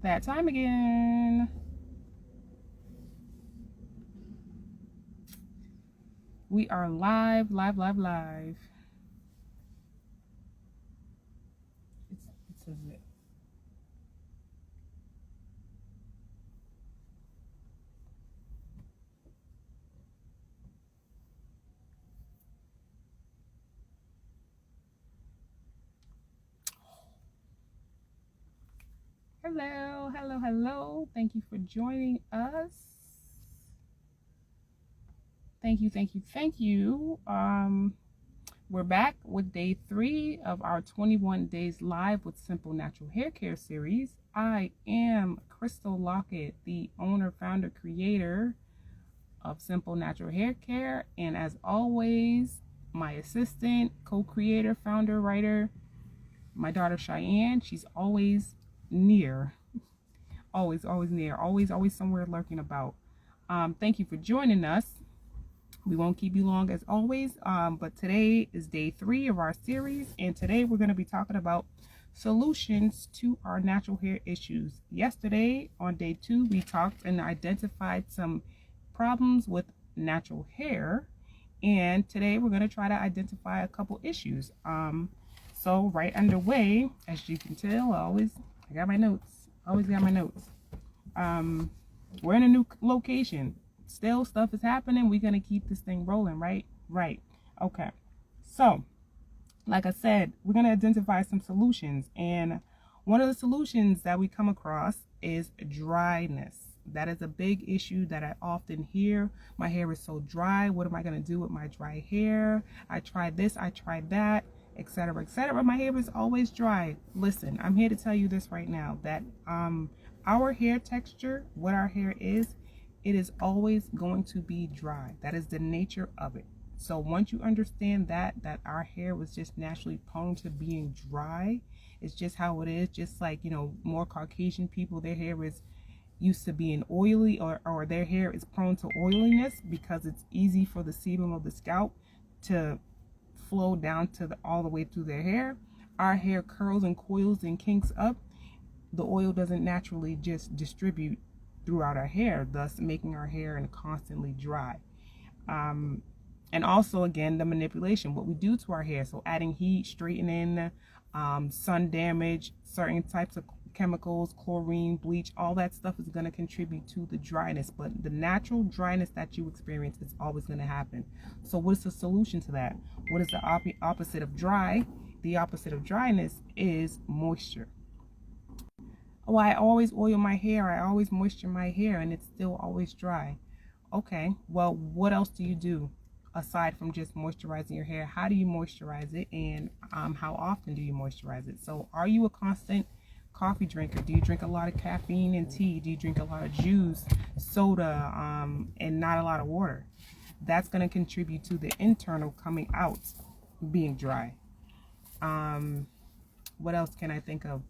That time again. We are live, live, live, live. It says it. Hello, hello, hello. Thank you for joining us. Thank you, thank you, thank you. We're back with day 3 of our 21 days live with Simple Natural Hair Care series. I am Crystal Lockett, the owner, founder, creator of Simple Natural Hair Care, and as always, my assistant, co-creator, founder, writer, my daughter Cheyenne. She's always near, always near, always somewhere lurking about. Thank you for joining us. We won't keep you long as always, but today is day 3 of our series, and today we're going to be talking about solutions to our natural hair issues. Yesterday on day 2, we talked and identified some problems with natural hair, and today we're going to try to identify a couple issues. So right underway, as you can tell, I got my notes. Always got my notes. We're in a new location. Still stuff is happening. We're going to keep this thing rolling, right? Right. Okay. So, like I said, we're going to identify some solutions. And one of the solutions that we come across is dryness. That is a big issue that I often hear. My hair is so dry. What am I going to do with my dry hair? I tried this, I tried that, etc., etc. My hair is always dry. Listen, I'm here to tell you this right now, that our hair texture, what our hair is, it is always going to be dry. That is the nature of it. So once you understand that our hair was just naturally prone to being dry, it's just how it is. Just like, more Caucasian people, their hair is used to being oily, or their hair is prone to oiliness because it's easy for the sebum of the scalp to flow down to all the way through their hair. Our hair curls and coils and kinks up. The oil doesn't naturally just distribute throughout our hair, thus making our hair constantly dry. And also, again, the manipulation, what we do to our hair. So adding heat, straightening, sun damage, certain types of chemicals, chlorine, bleach, all that stuff is going to contribute to the dryness. But the natural dryness that you experience is always going to happen. So what is the solution to that? What is the opposite of dry? The opposite of dryness is moisture. Oh, I always oil my hair, I always moisture my hair, and it's still always dry. Okay, well, what else do you do aside from just moisturizing your hair? How do you moisturize it, and how often do you moisturize it? So are you a constant coffee drinker? Do you drink a lot of caffeine and tea? Do you drink a lot of juice, soda, and not a lot of water? That's going to contribute to the internal coming out being dry. What else can I think of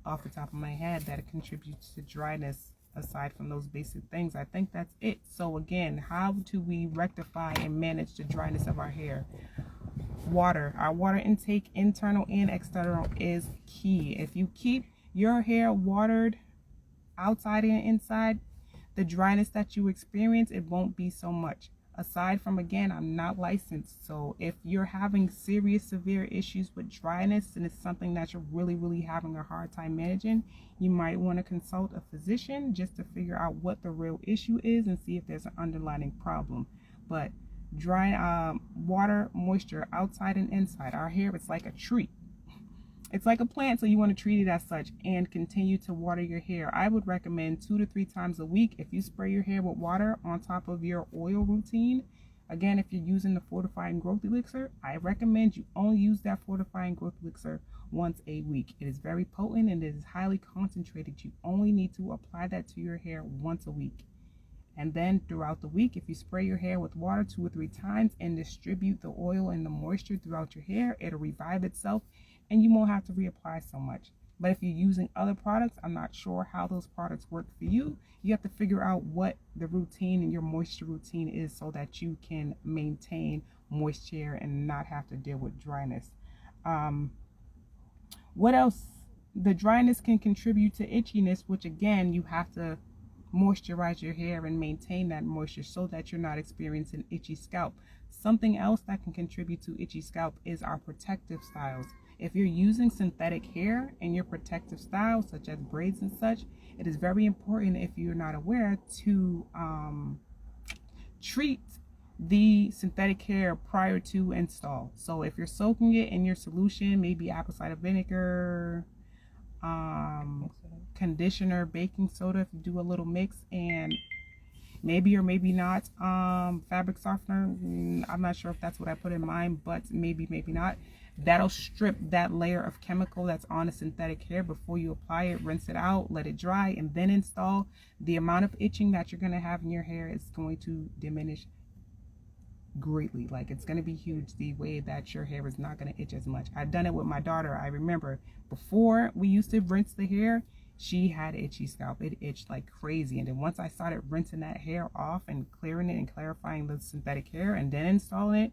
off the top of my head that contributes to dryness aside from those basic things? I think that's it. So again, how do we rectify and manage the dryness of our hair? Water. Our water intake, internal and external, is key. If you keep your hair watered outside and inside, the dryness that you experience, it won't be so much. Aside from, again, I'm not licensed, so if you're having serious, severe issues with dryness and it's something that you're really having a hard time managing, you might want to consult a physician just to figure out what the real issue is and see if there's an underlying problem. But dry water, moisture, outside and inside. Our hair is like a tree. It's like a plant, so you want to treat it as such and continue to water your hair. I would recommend 2 to 3 times a week. If you spray your hair with water on top of your oil routine, again, if you're using the fortifying growth elixir, I recommend you only use that fortifying growth elixir once a week. It is very potent and it is highly concentrated. You only need to apply that to your hair once a week. And then throughout the week, if you spray your hair with water 2 or 3 times and distribute the oil and the moisture throughout your hair, it'll revive itself and you won't have to reapply so much. But if you're using other products, I'm not sure how those products work for you. You have to figure out what the routine and your moisture routine is so that you can maintain moisture and not have to deal with dryness. What else the dryness can contribute to itchiness, which again, you have to moisturize your hair and maintain that moisture so that you're not experiencing itchy scalp. Something else that can contribute to itchy scalp is our protective styles. If you're using synthetic hair in your protective styles, such as braids and such, it is very important, if you're not aware, to treat the synthetic hair prior to install. So if you're soaking it in your solution, maybe apple cider vinegar, conditioner, baking soda, if you do a little mix, and maybe or maybe not fabric softener, I'm not sure if that's what I put in mine, but maybe not, that'll strip that layer of chemical that's on the synthetic hair before you apply it. Rinse it out, let it dry, and then install. The amount of itching that you're going to have in your hair is going to diminish greatly. Like, it's going to be huge, the way that your hair is not going to itch as much. I've done it with my daughter. I remember before we used to rinse the hair, she had itchy scalp. It itched like crazy, and then once I started rinsing that hair off and clearing it and clarifying the synthetic hair and then installing it,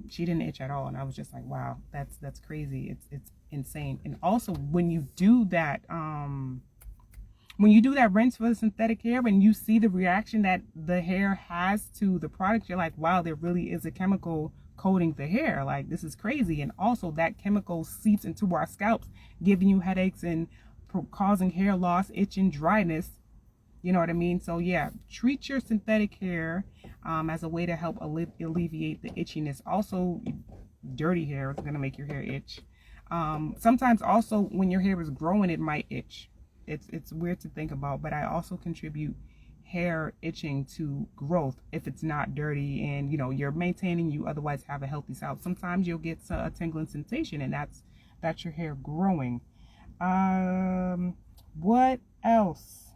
she didn't itch at all. And I was just like, wow, that's crazy. It's insane. And also, when you do that rinse for the synthetic hair and you see the reaction that the hair has to the product, you're like, wow, there really is a chemical coating the hair. Like, this is crazy. And also, that chemical seeps into our scalps, giving you headaches and causing hair loss, itching, dryness. You know what I mean? So yeah, treat your synthetic hair as a way to help alleviate the itchiness. Also, dirty hair is going to make your hair itch. Sometimes also when your hair is growing, it might itch. It's weird to think about, but I also contribute hair itching to growth if it's not dirty and, you know, you're maintaining, you otherwise have a healthy scalp. Sometimes you'll get a tingling sensation, and that's your hair growing. What else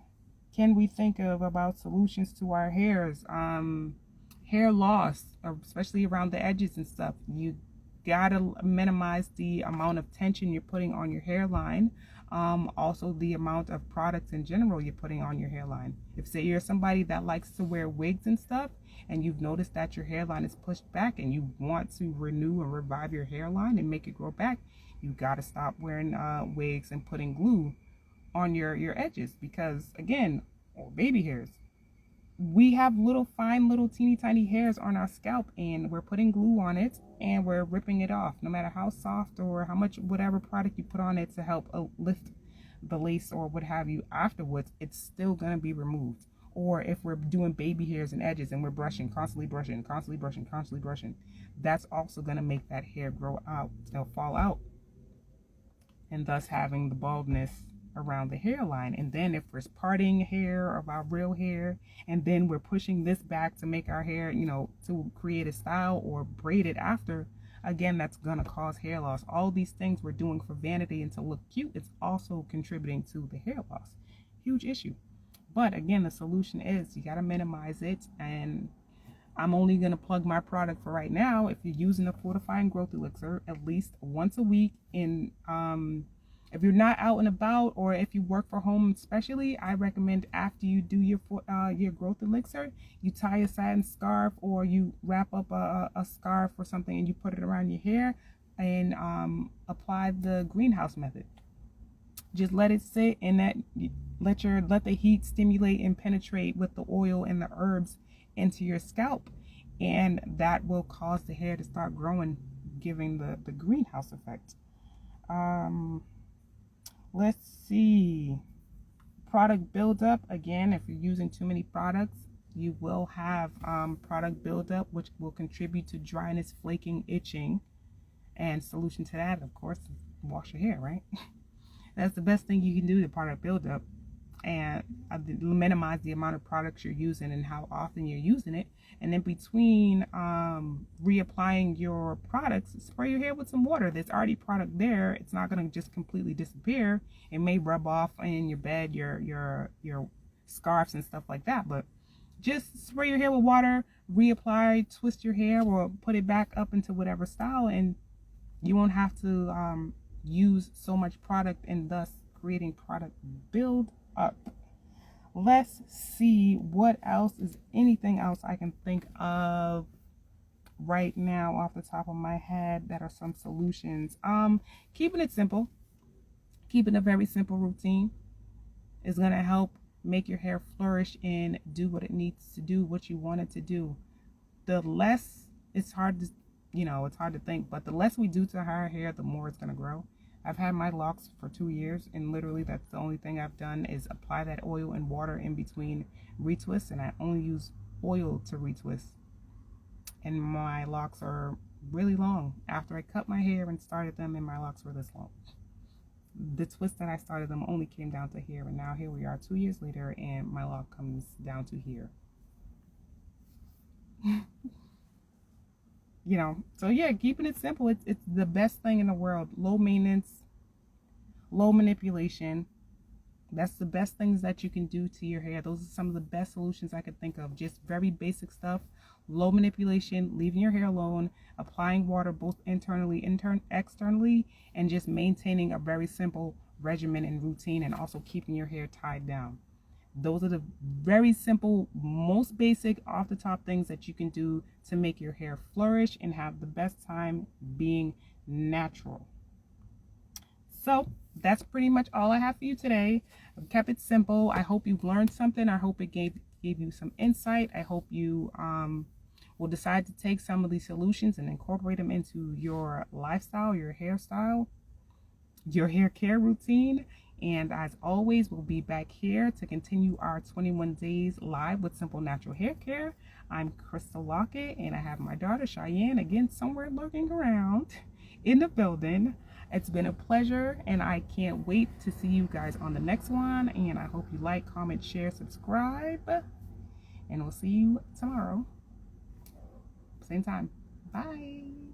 can we think of about solutions to our hairs? Hair loss, especially around the edges and stuff. You gotta minimize the amount of tension you're putting on your hairline. Also the amount of products in general you're putting on your hairline. If, say, you're somebody that likes to wear wigs and stuff, and you've noticed that your hairline is pushed back and you want to renew and revive your hairline and make it grow back, you got to stop wearing wigs and putting glue on your edges, because again, or baby hairs, we have fine little teeny tiny hairs on our scalp, and we're putting glue on it and we're ripping it off. No matter how soft or how much whatever product you put on it to help lift the lace or what have you afterwards, it's still going to be removed. Or if we're doing baby hairs and edges and we're constantly brushing, that's also going to make that hair grow out, it'll fall out, and thus having the baldness around the hairline. And then if we're parting hair of our real hair, and then we're pushing this back to make our hair, you know, to create a style or braid it after, again, that's gonna cause hair loss. All these things we're doing for vanity and to look cute, it's also contributing to the hair loss. Huge issue. But again, the solution is you gotta minimize it. And I'm only gonna plug my product for right now. If you're using a fortifying growth elixir at least once a week in if you're not out and about, or if you work from home especially, I recommend after you do your growth elixir, you tie a satin scarf, or you wrap up a scarf or something and you put it around your hair, and apply the greenhouse method. Just let it sit, and let the heat stimulate and penetrate with the oil and the herbs into your scalp, and that will cause the hair to start growing, giving the greenhouse effect. Let's see. Product buildup. Again, if you're using too many products, you will have product buildup, which will contribute to dryness, flaking, itching. And solution to that, of course, is wash your hair, right? That's the best thing you can do to product buildup, and minimize the amount of products you're using and how often you're using it. And in between reapplying your products, spray your hair with some water. There's already product there. It's not going to just completely disappear. It may rub off in your bed, your scarves and stuff like that, but just spray your hair with water, reapply, twist your hair, or put it back up into whatever style, and you won't have to use so much product, and thus creating product build up. Let's see what else is anything else I can think of right now off the top of my head that are some solutions. Keeping it simple. Keeping a very simple routine is going to help make your hair flourish and do what it needs to do, what you want it to do. The less, it's hard to, it's hard to think, but the less we do to our hair, the more it's going to grow. I've had my locks for 2 years, and literally that's the only thing I've done is apply that oil and water in between retwists, and I only use oil to retwist. And my locks are really long. After I cut my hair and started them, and my locks were this long. The twist that I started them only came down to here, and now here we are 2 years later, and my lock comes down to here. So yeah, keeping it simple, it's the best thing in the world. Low maintenance, low manipulation. That's the best things that you can do to your hair. Those are some of the best solutions I could think of. Just very basic stuff. Low manipulation, leaving your hair alone, applying water both internally, externally, and just maintaining a very simple regimen and routine, and also keeping your hair tied down. Those are the very simple, most basic, off the top things that you can do to make your hair flourish and have the best time being natural. So that's pretty much all I have for you today. I've kept it simple. I hope you've learned something. I hope it gave you some insight. I hope you will decide to take some of these solutions and incorporate them into your lifestyle, your hairstyle, your hair care routine. And as always, we'll be back here to continue our 21 days live with Simple Natural Hair Care. I'm Crystal Lockett, and I have my daughter Cheyenne again somewhere lurking around in the building. It's been a pleasure, and I can't wait to see you guys on the next one. And I hope you like, comment, share, subscribe, and we'll see you tomorrow, same time. Bye.